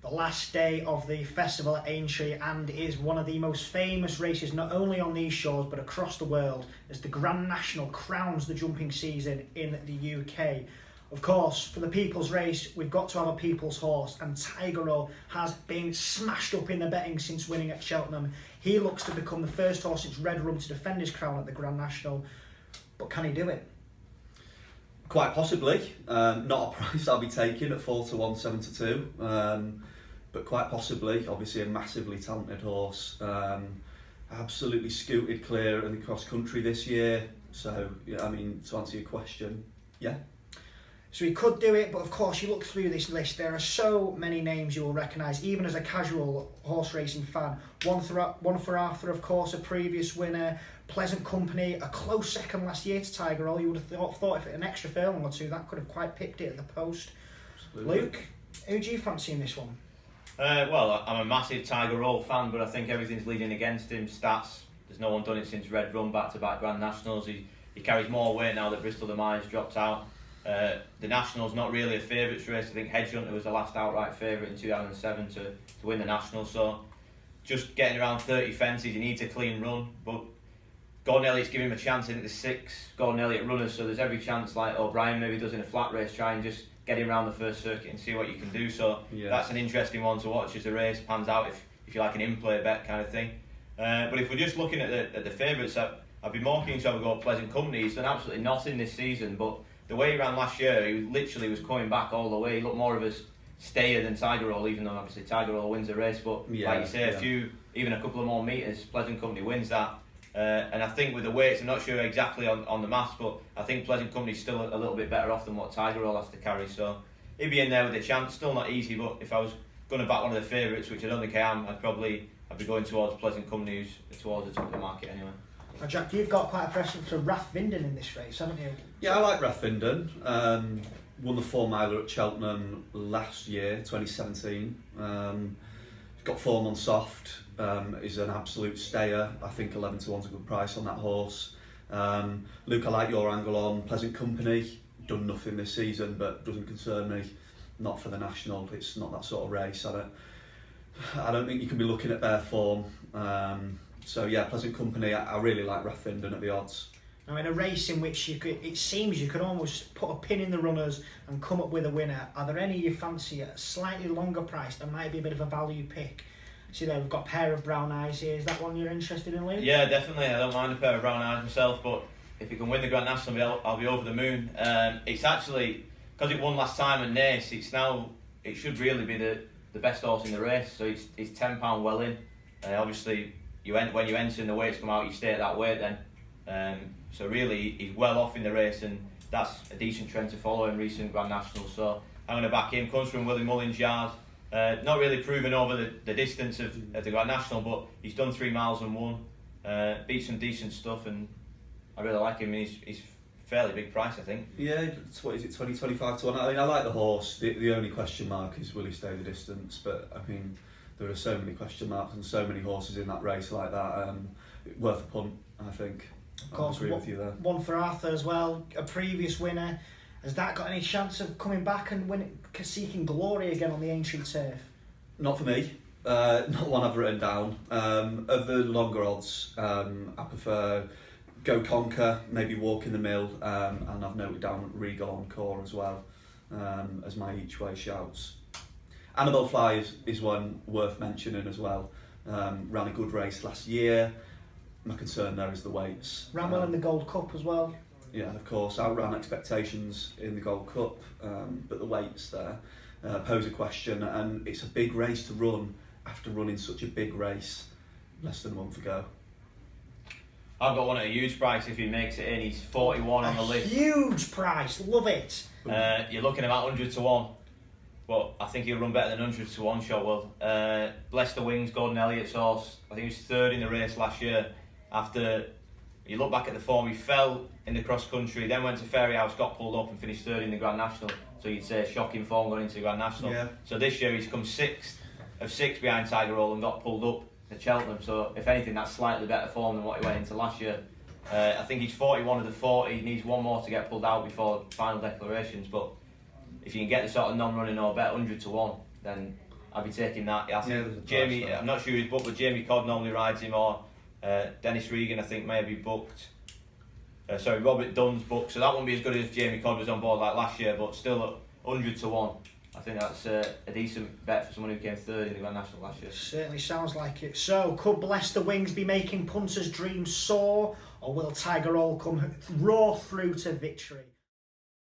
The last day of the festival at Aintree, and is one of the most famous races not only on these shores but across the world, as the Grand National crowns the jumping season in the UK. Of course, for the People's Race, we've got to have a People's Horse, and Tiger Roll has been smashed up in the betting since winning at Cheltenham. He looks to become the first horse since Red Rum to defend his crown at the Grand National, but can he do it? Quite possibly. Not a price I'll be taking at 4 to 1, 7 to 2. But quite possibly. Obviously a massively talented horse. Absolutely scooted clear in the cross country this year. So, yeah, I mean, to answer your question, yeah. So he could do it, but of course you look through this list, there are so many names you will recognise, even as a casual horse racing fan. One for Arthur, of course, a previous winner. Pleasant Company, a close second last year to Tiger Roll. You would have thought if an extra furlong or two, that could have quite pipped it at the post. Absolutely. Luke, who do you fancy in this one? Well, I'm a massive Tiger Roll fan, but I think everything's leading against him. Stats, there's no one done it since Red Rum, back-to-back Grand Nationals. He carries more weight now that Bristol de Mai's dropped out. The National's not really a favourites race. I think Hedge Hunter was the last outright favourite in 2007 to win the National. So just getting around 30 fences, he needs a clean run. But Gordon Elliott's giving him a chance. I think there's 6 Gordon Elliott runners, so there's every chance, like O'Brien maybe does in a flat race, try and just get him around the first circuit and see what you can do. So that's an interesting one to watch as the race pans out, if you like an in-play bet kind of thing. But if we're just looking at the favourites, I'd be more keen to have a go at Pleasant Company. He's done absolutely nothing this season, but the way he ran last year, he literally was coming back all the way. He looked more of a stayer than Tiger Roll, even though obviously Tiger Roll wins the race. But like you say, even a couple of more metres, Pleasant Company wins that. And I think with the weights, I'm not sure exactly on the maths, but I think Pleasant Company's still a little bit better off than what Tiger Roll has to carry. So he'd be in there with a chance. Still not easy, but if I was going to back one of the favourites, which I don't think I am, I'd be going towards Pleasant Company, who's towards the top of the market anyway. Now, Jack, you've got quite a preference for Rath Vinden in this race, haven't you? Yeah, I like Rath Vinden. Won the 4 miler at Cheltenham last year, 2017. Got 4 months soft. Is an absolute stayer. I think 11 to 1's a good price on that horse. Luke, I like your angle on Pleasant Company. Done nothing this season, but doesn't concern me. Not for the National. It's not that sort of race. I don't think you can be looking at bare form. So yeah, Pleasant Company. I really like Rath Vinden at the odds. Now, in a race in which it seems you could almost put a pin in the runners and come up with a winner, are there any you fancy at a slightly longer price that might be a bit of a value pick? See there, we've got a pair of Brown Eyes here. Is that one you're interested in, Luke? Yeah, definitely. I don't mind a pair of Brown Eyes myself, but if it can win the Grand National, I'll be over the moon. It's actually, because it won last time at Naas, it should really be the best horse in the race. So it's £10 well in. Obviously, when you enter and the weights come out, you stay at that weight then. So really, he's well off in the race, and that's a decent trend to follow in recent Grand Nationals. So I'm going to back him. Comes from Willie Mullins' yard. Not really proven over the distance of the Grand National, but he's done 3 miles and won. Beat some decent stuff, and I really like him. He's fairly big price, I think. Yeah, what is it, 20, 25 to 1? I mean, I like the horse. The only question mark is will he stay the distance? But I mean, there are so many question marks and so many horses in that race like that. Worth a punt, I think. Of course, I agree with you there. One for Arthur as well, a previous winner. Has that got any chance of coming back and seeking glory again on the Aintree turf? Not for me. Not one I've written down. Of the longer odds, I prefer Go Conquer, maybe Walk in the Mill, and I've noted down Regal Encore as well as my each way shouts. Annabelle Fly is one worth mentioning as well. Ran a good race last year. My concern there is the weights. Ran well in the Gold Cup as well. Yeah, of course, outran expectations in the Gold Cup, but the weights there pose a question, and it's a big race to run after running such a big race less than a month ago. I've got one at a huge price if he makes it in. He's 41 on the list. Huge price, love it. You're looking about 100 to 1, but I think he'll run better than 100 to 1, Shotwell. Bless the Wings, Gordon Elliott's horse. I think he was 3rd in the race last year. After you look back at the form, he fell in the cross country, then went to Fairyhouse, got pulled up and finished 3rd in the Grand National. So you'd say shocking form going into the Grand National. Yeah. So this year he's come 6th of 6 behind Tiger Roll and got pulled up at Cheltenham. So if anything, that's slightly better form than what he went into last year. I think he's 41 of the 40. He needs one more to get pulled out before final declarations. But if you can get the sort of non-running or bet 100 to 1, then I'll be taking that. I think there's a Jamie, price there. I'm not sure he's booked, but Jamie Codd normally rides him, or Dennis Regan I think may be booked. Sorry, Robert Dunn's booked, so that won't be as good as Jamie Codd was on board like last year, but still at 100 to 1. I think that's a decent bet for someone who came third in the Grand National last year. Certainly sounds like it. So, could Bless the Wings be making punters' dreams soar, or will Tiger Roll come raw through to victory?